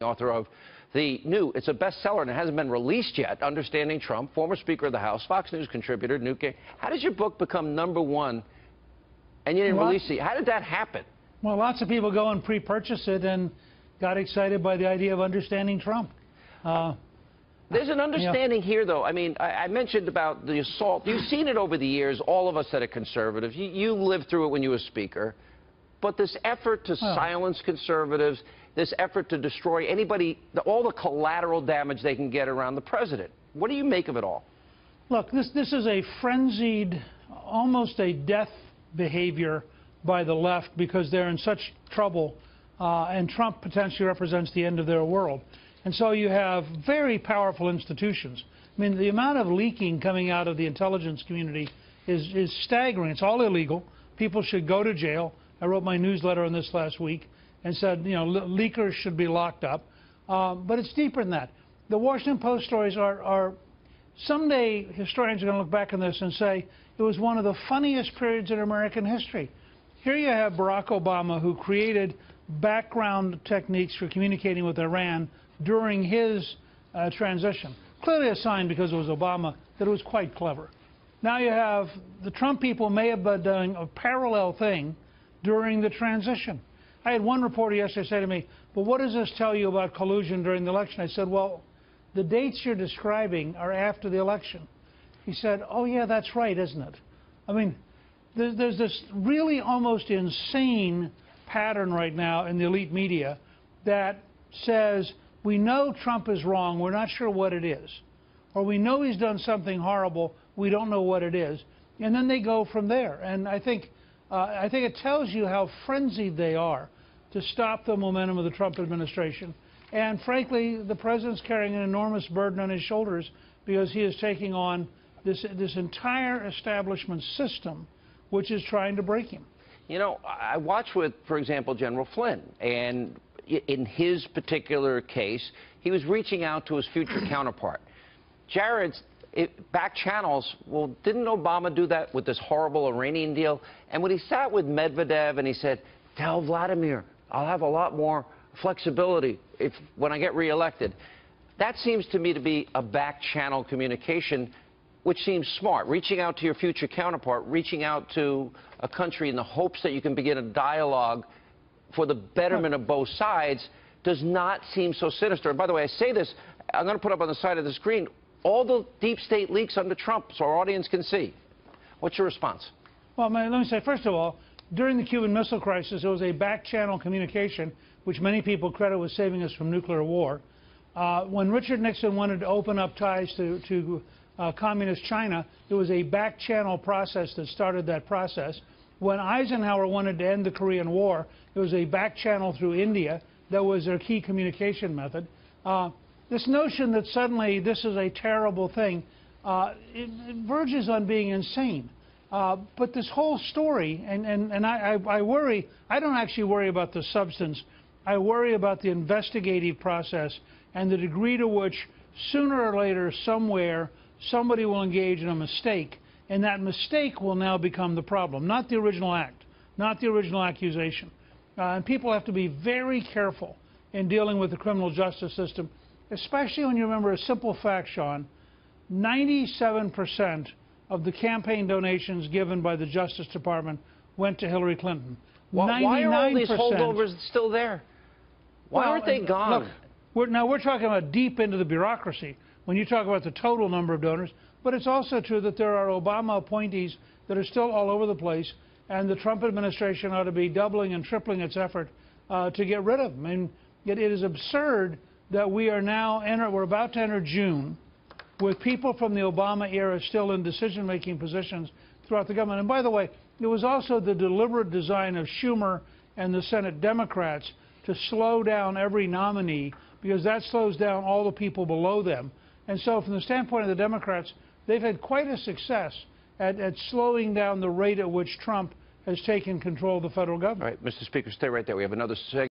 Author of the new, it's a bestseller and it hasn't been released yet, Understanding Trump, former Speaker of the House, Fox News contributor, Newt Gingrich. How did your book become #1 and you didn't release it? How did that happen? Well, lots of people go and pre-purchase it and got excited by the idea of understanding Trump. There's an understanding here, though. I mean, I mentioned about the assault. You've seen it over the years, all of us that are conservatives. You lived through it when you were Speaker. But this effort to silence conservatives, this effort to destroy anybody, all the collateral damage they can get around the president. What do you make of it all? Look, this is a frenzied, almost a death behavior by the left because they're in such trouble, and Trump potentially represents the end of their world. And so you have very powerful institutions. I mean, the amount of leaking coming out of the intelligence community is staggering. It's all illegal. People should go to jail. I wrote my newsletter on this last week and said, you know, leakers should be locked up. But it's deeper than that. The Washington Post stories are someday historians are going to look back on this and say it was one of the funniest periods in American history. Here you have Barack Obama, who created background techniques for communicating with Iran during his transition. Clearly a sign, because it was Obama, that it was quite clever. Now you have the Trump people may have been doing a parallel thing during the transition. I had one reporter yesterday say to me, well, what does this tell you about collusion during the election? I said, well, the dates you're describing are after the election. He said, oh, yeah, that's right, isn't it? I mean, there's this really almost insane pattern right now in the elite media that says, we know Trump is wrong, we're not sure what it is. Or we know he's done something horrible, we don't know what it is. And then they go from there. And I think it tells you how frenzied they are to stop the momentum of the Trump administration. And frankly, the president's carrying an enormous burden on his shoulders because he is taking on this entire establishment system which is trying to break him. You know, I watched with, for example, General Flynn, and in his particular case, he was reaching out to his future counterpart. Jared's back channels, well, didn't Obama do that with this horrible Iranian deal? And when he sat with Medvedev and he said, tell Vladimir, I'll have a lot more flexibility when I get reelected. That seems to me to be a back channel communication, which seems smart. Reaching out to your future counterpart, reaching out to a country in the hopes that you can begin a dialogue for the betterment of both sides does not seem so sinister. And by the way, I say this, I'm going to put up on the side of the screen all the deep state leaks under Trump so our audience can see. What's your response? Well, let me say, first of all, during the Cuban Missile Crisis, there was a back-channel communication, which many people credit with saving us from nuclear war. When Richard Nixon wanted to open up ties to communist China, there was a back-channel process that started that process. When Eisenhower wanted to end the Korean War, there was a back-channel through India that was their key communication method. This notion that suddenly this is a terrible thing, it verges on being insane. But this whole story, and I worry, I don't actually worry about the substance. I worry about the investigative process and the degree to which sooner or later, somewhere, somebody will engage in a mistake, and that mistake will now become the problem, not the original act, not the original accusation. And people have to be very careful in dealing with the criminal justice system, especially when you remember a simple fact, Sean. 97% of the campaign donations given by the Justice Department went to Hillary Clinton. Why are all these holdovers still there? Why aren't they gone? Look, we're talking about deep into the bureaucracy when you talk about the total number of donors, but it's also true that there are Obama appointees that are still all over the place, and the Trump administration ought to be doubling and tripling its effort to get rid of them. I mean, it is absurd that we are now we're about to enter June with people from the Obama era still in decision-making positions throughout the government. And by the way, it was also the deliberate design of Schumer and the Senate Democrats to slow down every nominee, because that slows down all the people below them. And so from the standpoint of the Democrats, they've had quite a success at slowing down the rate at which Trump has taken control of the federal government. All right, Mr. Speaker, stay right there. We have another segment.